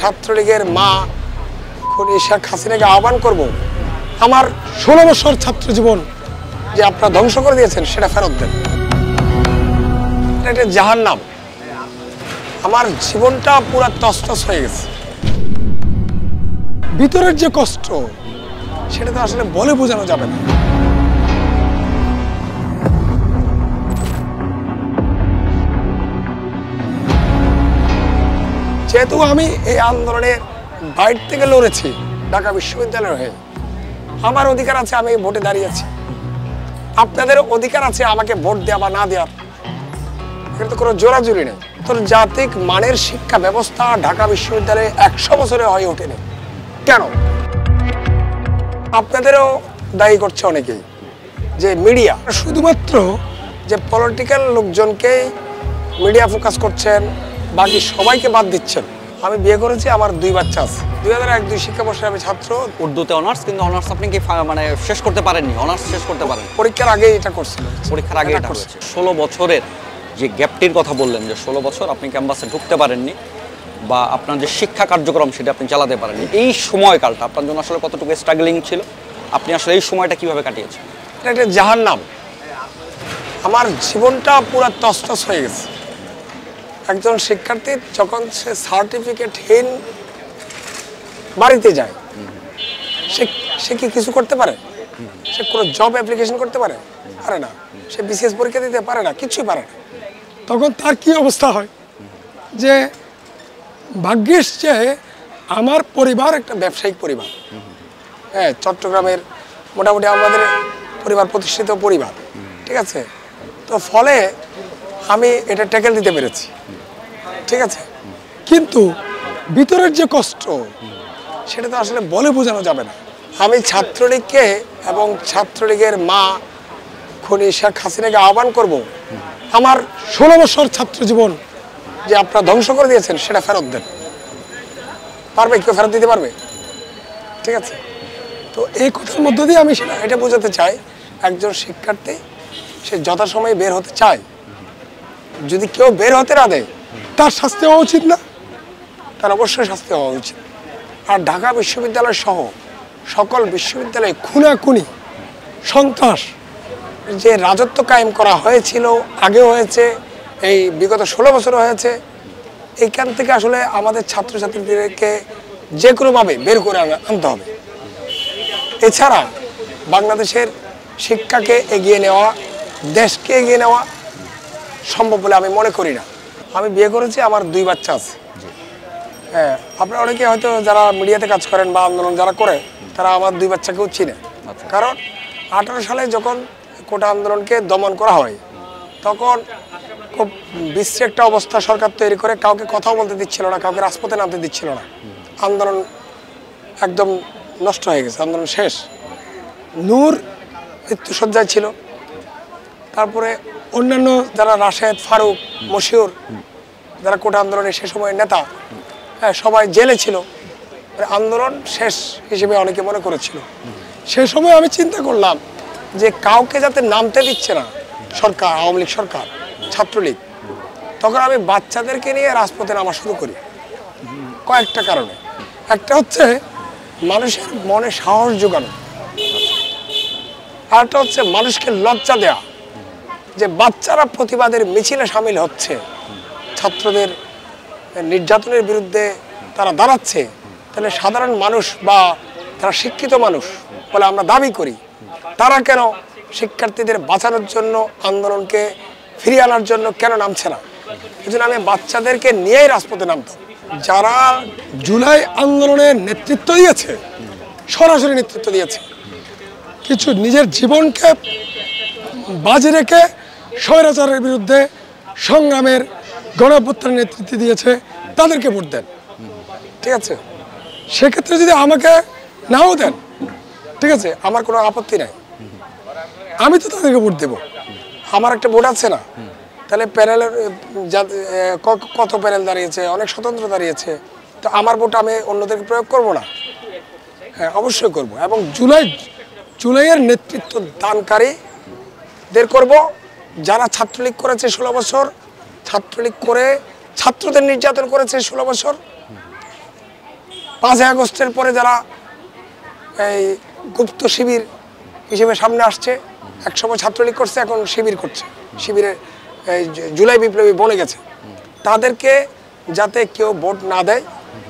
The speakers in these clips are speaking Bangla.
ছাত্রলীগের মা খুনি শেখ হাসিনাকে আহ্বান করব, আমার 16 বছর ছাত্র জীবন যে আপনারা ধ্বংস করে দিয়েছেন সেটা ফেরত দেন। এটা জাহান্নাম। আমার জীবনটা পুরো তছনছ হয়ে গেছে। ভিতরের যে কষ্ট সেটা তো আসলে বলে বোঝানো যাবে না। যেহেতু আমি এই আন্দোলনের বাইরে থেকে লড়েছি, ঢাকা বিশ্ববিদ্যালয়ের হয়ে, আমার অধিকার আছে, আমি ভোটে দাঁড়িয়েছি। আপনাদের অধিকার আছে আমাকে ভোট দেওয়া বা না দেওয়ার। এটা তো কোনো জোরাজুরি নেই। আন্তর্জাতিক মানের শিক্ষা ব্যবস্থা ঢাকা বিশ্ববিদ্যালয়ে 100 বছরে হয়ে ওঠেনি কেন? আপনাদেরও দায়ী করছে অনেকেই যে মিডিয়া শুধুমাত্র যে পলিটিক্যাল লোকজনকেই মিডিয়া ফোকাস করছেন, বাকি সবাইকে বাদ দিচ্ছেন। আমি বিয়ে করেছি, আমার 2 বাচ্চা আছে। 2001-2 শিক্ষাবর্ষে আমি ছাত্র। উর্দুতে অনার্স, কিন্তু অনার্স আপনি কি মানে শেষ করতে পারেননি? অনার্স শেষ করতে পারেন? পরীক্ষার আগে এটা করছিল। পরীক্ষার আগে এটা হয়েছে। 16 বছরের যে গ্যাপটির কথা বললেন, যে 16 বছর আপনি ক্যাম্পাসে ঢুকতে পারেননি বা আপনার যে শিক্ষা কার্যক্রম সেটা আপনি চালাতে পারেননি, এই সময়কালটা আপনার জন্য আসলে কতটুকু স্ট্রাগলিং ছিল? আপনি আসলে এই সময়টা কিভাবে কাটিয়েছেন? এটা একটা জাহান্নাম। আমার জীবনটা পুরো তছনছ হয়ে গেছে। একজন শিক্ষার্থী যখন সে সার্টিফিকেটহীন বাড়িতে যায়, সে কি কিছু করতে পারে? সে কোনো জব অ্যাপ্লিকেশন করতে পারে? পারে না। সে বিসিএস পরীক্ষা দিতে পারে না, কিছুই পারে না। তখন তার কি অবস্থা হয় যে ভাগ্যিস যে আমার পরিবার একটা ব্যবসায়িক পরিবার, হ্যাঁ, চট্টগ্রামের মোটামুটি আমাদের পরিবার প্রতিষ্ঠিত পরিবার, ঠিক আছে। তো ফলে আমি এটা ট্যাকেল দিতে পেরেছি, ঠিক আছে। কিন্তু ভিতরের যে কষ্ট সেটা তো আসলে বলে বোঝানো যাবে না। আমি ছাত্রলীগকে এবং ছাত্রলীগের মা খুনি শেখ হাসিনাকে আহ্বান করব, আমার 16 বছর ছাত্র জীবন যে আপনারা ধ্বংস করে দিয়েছেন সেটা ফেরত দেন। পারবে কেউ ফেরত দিতে পারবে? ঠিক আছে। তো এই কথার মধ্য দিয়ে আমি এটা বোঝাতে চাই, একজন শিক্ষার্থী সে যথাসময়ে বের হতে চায়, যদি কেউ বের হতে না দেয় তার শাস্তি হওয়া উচিত না? তার অবশ্যই শাস্তি হওয়া উচিত। আর ঢাকা বিশ্ববিদ্যালয় সহ সকল বিশ্ববিদ্যালয়ে খুনাখুনি, সন্ত্রাস যে রাজত্ব কায়েম করা হয়েছিল, আগে হয়েছে, এই বিগত 16 বছর হয়েছে, এইখান থেকে আসলে আমাদের ছাত্রছাত্রীদেরকে যে কোনোভাবে বের করে আনতে হবে। এছাড়া বাংলাদেশের শিক্ষাকে এগিয়ে নেওয়া, দেশকে এগিয়ে নেওয়া সম্ভব বলে আমি মনে করি না। আমি বিয়ে করেছি, আমার 2 বাচ্চা আছে। হ্যাঁ, আপনারা অনেকে হয়তো যারা মিডিয়াতে কাজ করেন বা আন্দোলন যারা করে, তারা আমার 2 বাচ্চাকেও চিনে। কারণ 18 সালে যখন কোটা আন্দোলনকে দমন করা হয়, তখন খুব বিশ্রী একটা অবস্থা সরকার তৈরি করে, কাউকে কথাও বলতে দিচ্ছিল না, কাউকে রাজপথে নামতে দিচ্ছিল না। আন্দোলন একদম নষ্ট হয়ে গেছে, আন্দোলন শেষ। নূর মৃত্যুসজ্জায় ছিল, তারপরে অন্যান্য যারা রাশেদ, ফারুক, মশিউর, যারা কোটা আন্দোলনের সে সময়ের নেতা, হ্যাঁ, সবাই জেলে ছিল। আন্দোলন শেষ হিসেবে অনেকে মনে করেছিল। সে সময় আমি চিন্তা করলাম যে কাউকে যাতে নামতে দিচ্ছে না সরকার, আওয়ামী লীগ সরকার, ছাত্রলীগ, তখন আমি বাচ্চাদেরকে নিয়ে রাজপথে নামা শুরু করি কয়েকটা কারণে। একটা হচ্ছে মানুষের মনে সাহস যোগানো, আরেকটা হচ্ছে মানুষকে লজ্জা দেয়া যে বাচ্চারা প্রতিবাদের মিছিলে সামিল হচ্ছে, ছাত্রদের নির্যাতনের বিরুদ্ধে তারা দাঁড়াচ্ছে, তাহলে সাধারণ মানুষ বা তারা শিক্ষিত মানুষ বলে আমরা দাবি করি, তারা কেন শিক্ষার্থীদের বাঁচানোর জন্য, আন্দোলনকে ফিরিয়ে আনার জন্য কেন নামছে না? এই জন্য আমি বাচ্চাদেরকে নিয়েই রাজপথে নামতাম। যারা জুলাই আন্দোলনের নেতৃত্ব দিয়েছে, সরাসরি নেতৃত্ব দিয়েছে, কিছু নিজের জীবনকে বাজি রেখে স্বৈরাচারের বিরুদ্ধে সংগ্রামের গণঅভ্যুত্থানের নেতৃত্ব দিয়েছে, তাদেরকে ভোট দেন, ঠিক আছে। সেক্ষেত্রে যদি আমাকে নাও দেন, ঠিক আছে, আমার কোনো আপত্তি নাই, আমি তো তাদেরকে ভোট দেব। আমার একটা ভোট আছে না? তাহলে প্যানেলের কত প্যানেল দাঁড়িয়েছে, অনেক স্বতন্ত্র দাঁড়িয়েছে, তো আমার ভোট আমি অন্যদেরকে প্রয়োগ করব না? হ্যাঁ, অবশ্যই করব। এবং জুলাইয়ের নেতৃত্ব দানকারীদের করব, যারা ছাত্রলীগ করেছে 16 বছর, ছাত্রলীগ করে ছাত্রদের নির্যাতন করেছে 16 বছর, 5ই আগস্টের পরে যারা এই গুপ্ত শিবির হিসেবে সামনে আসছে, একসময় ছাত্রলীগ করছে, এখন শিবির করছে, শিবিরে এই জুলাই বিপ্লবী বনে গেছে, তাদেরকে যাতে কেউ ভোট না দেয়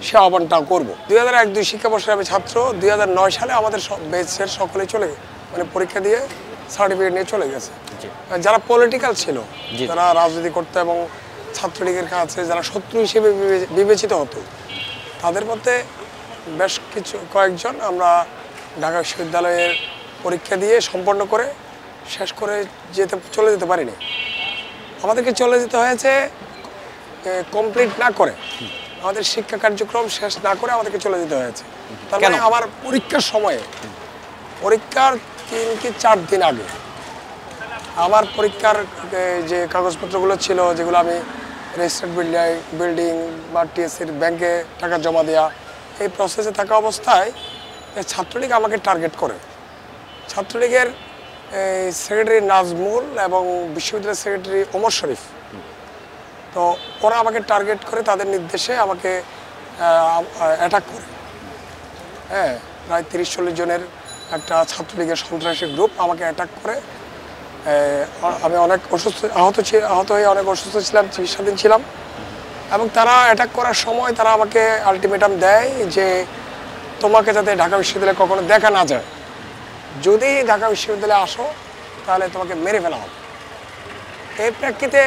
সে আহ্বানটা করব। 2001-2 শিক্ষাবর্ষে আমি ছাত্র, 2009 সালে আমাদের ব্যাচের সকলে চলে মানে পরীক্ষা দিয়ে সার্টিফিকেট নিয়ে চলে গেছে। যারা পলিটিক্যাল ছিল, যারা রাজনীতি করতো এবং ছাত্রলীগের কাছে যারা শত্রু হিসেবে বিবেচিত হতো, তাদের মধ্যে বেশ কয়েকজন আমরা ঢাকা বিশ্ববিদ্যালয়ের পরীক্ষা দিয়ে সম্পন্ন করে শেষ করে চলে যেতে পারিনি। আমাদেরকে চলে যেতে হয়েছে কমপ্লিট না করে, আমাদের শিক্ষা কার্যক্রম শেষ না করে আমাদেরকে চলে যেতে হয়েছে। তার মানে আমার পরীক্ষার সময়ে, পরীক্ষার 3 কি 4 দিন আগে আমার পরীক্ষার যে কাগজপত্রগুলো ছিল, যেগুলো আমি রেজিস্টার্ড বিল্ডিং বা টিএসসির ব্যাংকে টাকা জমা দেওয়া, এই প্রসেসে থাকা অবস্থায় ছাত্রলীগ আমাকে টার্গেট করে। ছাত্রলীগের সেক্রেটারি নাজমুল এবং বিশ্ববিদ্যালয়ের সেক্রেটারি ওমর শরীফ, তো ওরা আমাকে টার্গেট করে তাদের নির্দেশে আমাকে অ্যাটাক করে। হ্যাঁ, প্রায় 30-40 জনের একটা ছাত্রলীগের সন্ত্রাসী গ্রুপ আমাকে অ্যাটাক করে। আমি অনেক আহত হয়ে অনেক অসুস্থ ছিলাম, চিকিৎসাধীন ছিলাম। এবং তারা অ্যাটাক করার সময় তারা আমাকে আলটিমেটাম দেয় যে তোমাকে যাতে ঢাকা বিশ্ববিদ্যালয়ে কখনো দেখা না যায়, যদি ঢাকা বিশ্ববিদ্যালয়ে আসো তাহলে তোমাকে মেরে ফেলা হবে। এই প্রেক্ষিতে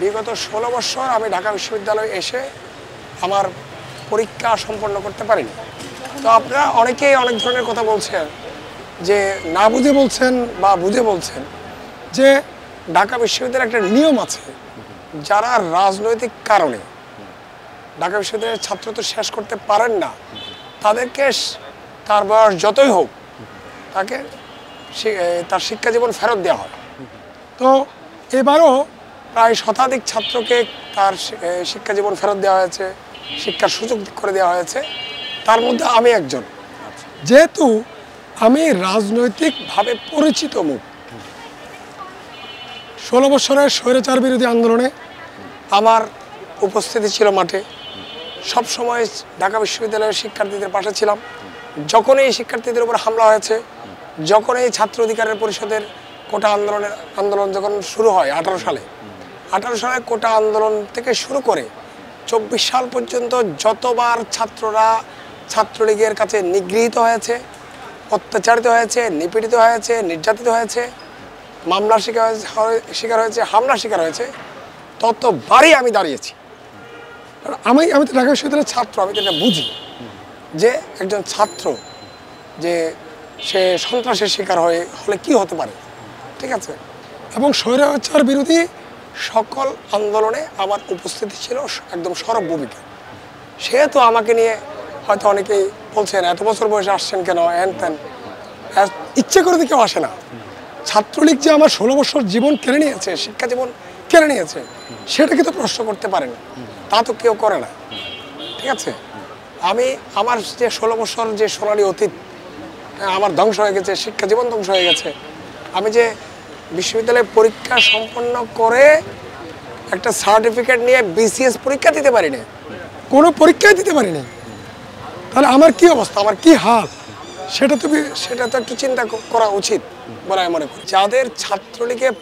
বিগত 16 বছর আমি ঢাকা বিশ্ববিদ্যালয়ে এসে আমার পরীক্ষা সম্পন্ন করতে পারিনি। তো আপনারা অনেকেই অনেক ধরনের কথা বলছেন, যে না বুঝে বলছেন বা বুঝে বলছেন যে ঢাকা বিশ্ববিদ্যালয়ের একটা নিয়ম আছে, যারা রাজনৈতিক কারণে ঢাকা বিশ্ববিদ্যালয়ের ছাত্র তো শেষ করতে পারেন না, তাদেরকে তার বয়স যতই হোক তাকে তার শিক্ষা জীবন ফেরত দেওয়া হয়। তো এবারও প্রায় শতাধিক ছাত্রকে তার শিক্ষা জীবন ফেরত দেওয়া হয়েছে, শিক্ষার সুযোগ করে দেওয়া হয়েছে। তার মধ্যে আমি একজন। যেহেতু আমি রাজনৈতিকভাবে পরিচিত মুখ, 16 বছরের স্বৈরাচার বিরোধী আন্দোলনে আমার উপস্থিতি ছিল মাঠে, সব সময় ঢাকা বিশ্ববিদ্যালয়ের শিক্ষার্থীদের পাশে ছিলাম। যখন এই শিক্ষার্থীদের উপর হামলা হয়েছে, যখন এই ছাত্র অধিকারের পরিষদের কোটা আন্দোলন যখন শুরু হয় 18 সালে কোটা আন্দোলন থেকে শুরু করে 24 সাল পর্যন্ত যতবার ছাত্ররা ছাত্রলীগের কাছে নিগৃহীত হয়েছে, অত্যাচারিত হয়েছে, নিপীড়িত হয়েছে, নির্যাতিত হয়েছে, মামলার শিকার হয়েছে, হামলার শিকার হয়েছে, ততবারই আমি দাঁড়িয়েছি। আমি তো ঢাকা বিশ্ববিদ্যালয়ের ছাত্র, আমি তো এটা বুঝি যে একজন ছাত্র যে সে সন্ত্রাসের শিকার হলে কি হতে পারে, ঠিক আছে। এবং স্বৈরাচার বিরোধী সকল আন্দোলনে আমার উপস্থিতি ছিল একদম সরব ভূমিকা। সেহেতু আমাকে নিয়ে হয়তো অনেকেই বলছেন এত বছর বয়সে আসছেন কেন, হ্যান ত্যান। ইচ্ছে করে কেউ আসে না। ছাত্রলীগ যে আমার 16 বছর জীবন কেড়ে নিয়েছে, শিক্ষা জীবন কেড়ে নিয়েছে, সেটাকে তো প্রশ্ন করতে পারে না, তা তো কেউ করে না, ঠিক আছে। আমার যে 16 বছর যে সোনালী অতীত আমার ধ্বংস হয়ে গেছে, শিক্ষা জীবন ধ্বংস হয়ে গেছে। আমি যে বিশ্ববিদ্যালয়ে পরীক্ষা সম্পন্ন করে একটা সার্টিফিকেট নিয়ে বিসিএস পরীক্ষা দিতে পারিনি, কোনো পরীক্ষাই দিতে পারিনি, তাহলে আমার কি অবস্থা, আমার কি হাল, সেটা তো একটু চিন্তা করা উচিত বলে আমি মনে করি। যাদের ছাত্রলীগের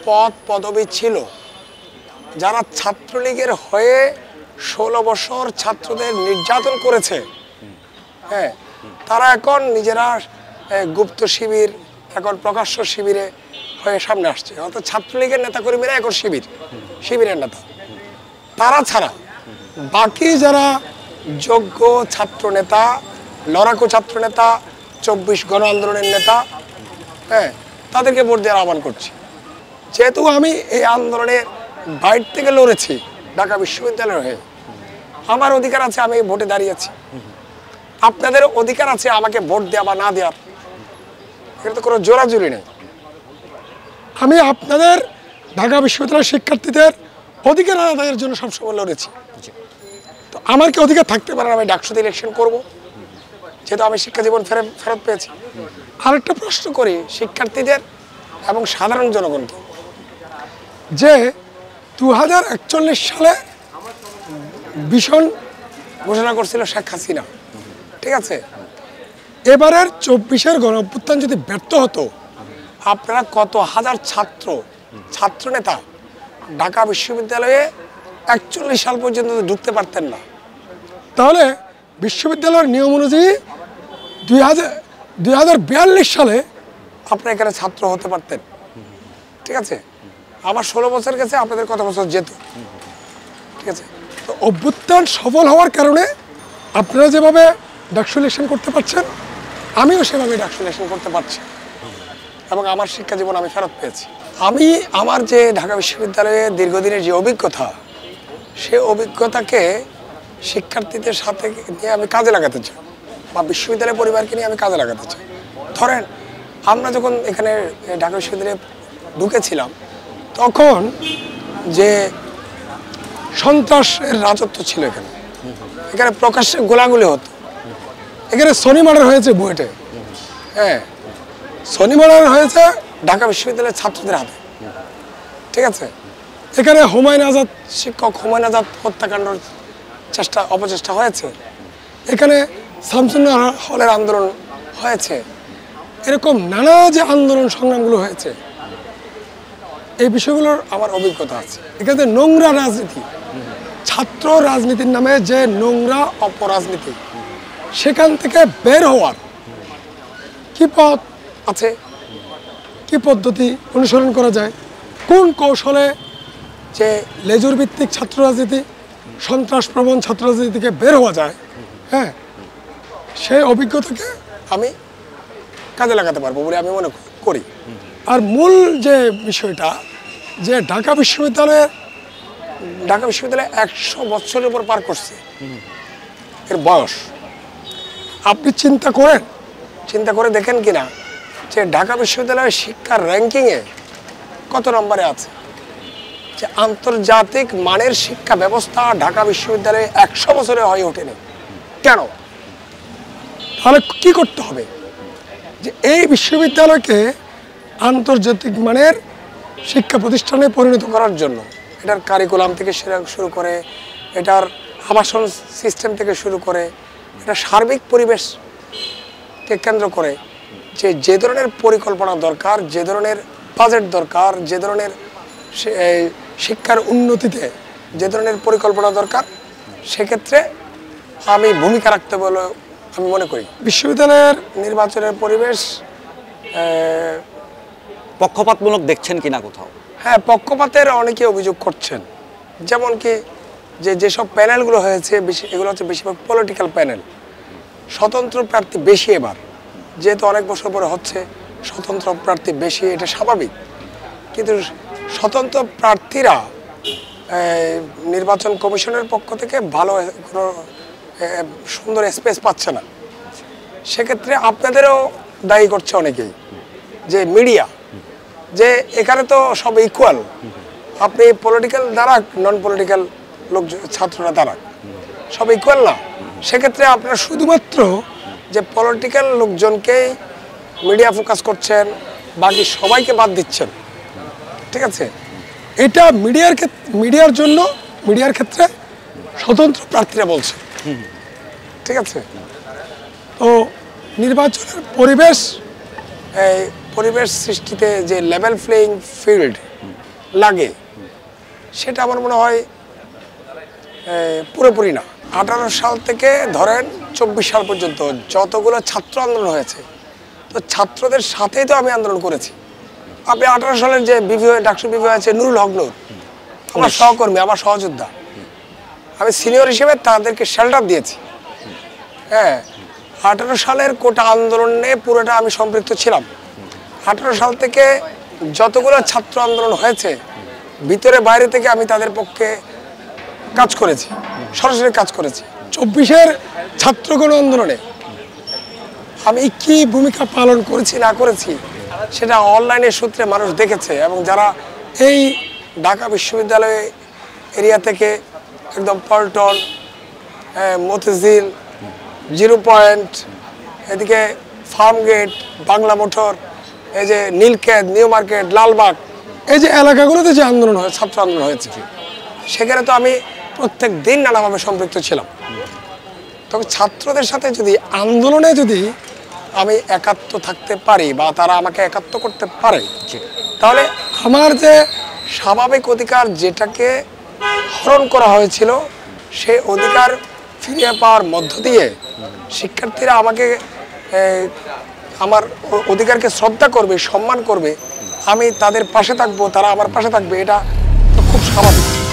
পদবি ছিল, যারা ছাত্রলীগের হয়ে 16 বছর ছাত্রদের নির্যাতন করেছে, হ্যাঁ, তারা এখন নিজেরা গুপ্ত শিবির, এখন প্রকাশ্য শিবিরে হয়ে সামনে আসছে। অর্থাৎ ছাত্রলীগের নেতাকর্মীরা এখন শিবিরের নেতা। তারা ছাড়া বাকি যারা যোগ্য ছাত্র নেতা, লড়াকু ছাত্র নেতা, 24 গণ আন্দোলনের নেতা, হ্যাঁ, তাদেরকে ভোট দেওয়ার আহ্বান করছি। যেহেতু আমি এই আন্দোলনের বাইরে থেকে লড়েছি ঢাকা বিশ্ববিদ্যালয়ের হয়ে, আমার অধিকার আছে, আমি ভোটে দাঁড়িয়েছি। আপনাদের অধিকার আছে আমাকে ভোট দেওয়া বা না দেওয়ার, এটা তো কোনো জোরাজুরি নেই। আমি আপনাদের ঢাকা বিশ্ববিদ্যালয়ের শিক্ষার্থীদের অধিকার আদায়ের জন্য সবসময় লড়েছি। তো আমার কি অধিকার থাকতে পারে আমি ডাকসুতে ইলেকশন করব, যেহেতু আমি শিক্ষা জীবন ফেরত পেয়েছি। আরেকটা প্রশ্ন করি শিক্ষার্থীদের এবং সাধারণ জনগণকে, যে 2041 সালে ভীষণ ঘোষণা করছিল শেখ হাসিনা, ঠিক আছে, এবারের 24-এর গণ অভ্যুত্থান যদি ব্যর্থ হতো, আপনারা কত হাজার ছাত্রনেতা ঢাকা বিশ্ববিদ্যালয়ে 41 সাল পর্যন্ত ঢুকতে পারতেন না। তাহলে বিশ্ববিদ্যালয়ের নিয়ম অনুযায়ী 2042 সালে আপনারা এখানে ছাত্র হতে পারতেন। ঠিক আছে, আমার 16 বছর গেছে, আপনাদের কত বছর যেত। ঠিক আছে, তো অভ্যুত্থান সফল হওয়ার কারণে আপনারা যেভাবে ডাকসু ইলেকশন করতে পারছেন, আমিও সেভাবে ডাকসু ইলেকশন করতে পারছি এবং আমার শিক্ষা জীবন আমি ফেরত পেয়েছি। আমি আমার যে ঢাকা বিশ্ববিদ্যালয়ে দীর্ঘদিনের যে অভিজ্ঞতা, সে অভিজ্ঞতাকে শিক্ষার্থীদের সাথে নিয়ে আমি কাজে লাগাতে চাই, বা বিশ্ববিদ্যালয় পরিবারকে নিয়ে আমি কাজে লাগাতে চাই। ধরেন আমরা যখন এখানে ঢাকা বিশ্ববিদ্যালয়ে ঢুকেছিলাম, তখন যে সন্ত্রাসের রাজত্ব ছিল এখানে, এখানে প্রকাশ্যে গোলাগুলি হতো, এখানে শনি মার্ডার হয়েছে বুয়েটে, হ্যাঁ শনি মার্ডার হয়েছে ঢাকা বিশ্ববিদ্যালয়ের ছাত্রদের হাতে। ঠিক আছে, এখানে হুমায়ুন আজাদ, শিক্ষক হুমায়ুন আজাদ হত্যাকাণ্ডের অপচেষ্টা হয়েছে, এখানে শামসুন্নাহর হলের আন্দোলন হয়েছে, এরকম নানা যে আন্দোলন সংগ্রামগুলো হয়েছে, এই বিষয়গুলোর আমার অভিজ্ঞতা আছে। এখানে নোংরা রাজনীতি, ছাত্র রাজনীতির নামে যে নোংরা অপরাজনীতি, সেখান থেকে বের হওয়ার কি পথ আছে, কি পদ্ধতি অনুসরণ করা যায়, কোন কৌশলে যে লেজুর ভিত্তিক ছাত্র রাজনীতি, সন্ত্রাস প্রবণ ছাত্র রাজনীতি থেকে বের হওয়া যায়, হ্যাঁ সেই অভিজ্ঞতাকে আমি কাজে লাগাতে পারবো বলে আমি মনে করি। আর মূল যে বিষয়টা, যে ঢাকা বিশ্ববিদ্যালয়ে 100 বছরের উপর পার করছে এর বয়স। আপনি চিন্তা করে দেখেন কিনা যে ঢাকা বিশ্ববিদ্যালয়ের শিক্ষার র্যাঙ্কিংয়ে কত নম্বরে আছে, যে আন্তর্জাতিক মানের শিক্ষা ব্যবস্থা ঢাকা বিশ্ববিদ্যালয়ে 100 বছরে হয়ে ওঠেনি কেন? তাহলে কি করতে হবে যে এই বিশ্ববিদ্যালয়কে আন্তর্জাতিক মানের শিক্ষা প্রতিষ্ঠানে পরিণত করার জন্য, এটার কারিকুলাম থেকে শুরু করে, এটার আবাসন সিস্টেম থেকে শুরু করে, এটা সার্বিক পরিবেশকে কেন্দ্র করে যে ধরনের পরিকল্পনা দরকার, যে ধরনের বাজেট দরকার, যে ধরনের শিক্ষার উন্নতিতে যে ধরনের পরিকল্পনা দরকার, সেক্ষেত্রে আমি ভূমিকা রাখতে বলে আমি মনে করি। বিশ্ববিদ্যালয়ের নির্বাচনের পরিবেশ পক্ষপাতমূলক দেখছেন কিনা কোথাও? হ্যাঁ, পক্ষপাতের অনেকে অভিযোগ করছেন, যেমন কি যেসব প্যানেলগুলো হয়েছে এগুলো হচ্ছে বেশিরভাগ পলিটিক্যাল প্যানেল, স্বতন্ত্র প্রার্থী বেশি এবার, যেহেতু অনেক বছর পরে হচ্ছে স্বতন্ত্র প্রার্থী বেশি, এটা স্বাভাবিক। কিন্তু স্বতন্ত্র প্রার্থীরা নির্বাচন কমিশনের পক্ষ থেকে ভালো কোনো সুন্দর স্পেস পাচ্ছে না। সেক্ষেত্রে আপনাদেরও দায়ী করছে অনেকেই, যে মিডিয়া, যে এখানে তো সব ইকুয়াল, আপনি পলিটিক্যাল দাঁড়াক, নন পলিটিক্যাল লোক ছাত্ররা দাঁড়াক, সব ইকুয়াল না। সেক্ষেত্রে আপনারা শুধুমাত্র যে পলিটিক্যাল লোকজনকেই মিডিয়া ফোকাস করছেন, বাকি সবাইকে বাদ দিচ্ছেন। ঠিক আছে, এটা মিডিয়ার ক্ষেত্রে স্বতন্ত্র প্রার্থীরা বলছে। ঠিক আছে, তো নির্বাচনের পরিবেশ সৃষ্টিতে যে লেভেল প্লেইং ফিল্ড লাগে, সেটা আমার মনে হয় পুরোপুরি না। 18 সাল থেকে ধরেন 24 সাল পর্যন্ত যতগুলো ছাত্র আন্দোলন হয়েছে, তো ছাত্রদের সাথেই তো আমি আন্দোলন করেছি। আপনি 18 সালের যে ডাকসু বিভি আছে, নুরুল হক নূর আমার সহকর্মী, আমার সহযোদ্ধা, আমি সিনিয়র হিসেবে তাদেরকে শেল্টার দিয়েছি। হ্যাঁ, 18 সালের কোটা আন্দোলনে পুরোটা আমি সম্পৃক্ত ছিলাম। 18 সাল থেকে যতগুলো ছাত্র আন্দোলন হয়েছে, ভিতরে বাইরে থেকে আমি তাদের পক্ষে কাজ করেছি, সরাসরি কাজ করেছি। 24-এর ছাত্রগণ আন্দোলনে আমি কি ভূমিকা পালন করেছি না করেছি, সেটা অনলাইনের সূত্রে মানুষ দেখেছে, এবং যারা এই ঢাকা বিশ্ববিদ্যালয় এরিয়া থেকে একদম পল্টন, মতিঝিল, 0 পয়েন্ট, এদিকে ফার্মগেট, বাংলা মোটর, এই যে নীলক্ষেত, নিউ মার্কেট, লালবাগ, এই যে এলাকাগুলোতে যে আন্দোলন হয়, ছাত্র আন্দোলন হয়েছে, সেখানে তো আমি প্রত্যেক দিন নানাভাবে সম্পৃক্ত ছিলাম। তখন ছাত্রদের সাথে যদি আন্দোলনে যদি আমি একাত্ম থাকতে পারি বা তারা আমাকে একাত্ম করতে পারে, তাহলে আমার যে স্বাভাবিক অধিকার যেটাকে হরণ করা হয়েছিল সে অধিকার ফিরিয়ে পাওয়ার মধ্য দিয়ে শিক্ষার্থীরা আমাকে আমার অধিকারকে শ্রদ্ধা করবে, সম্মান করবে, আমি তাদের পাশে থাকবো, তারা আমার পাশে থাকবে, এটা তো খুব স্বাভাবিক।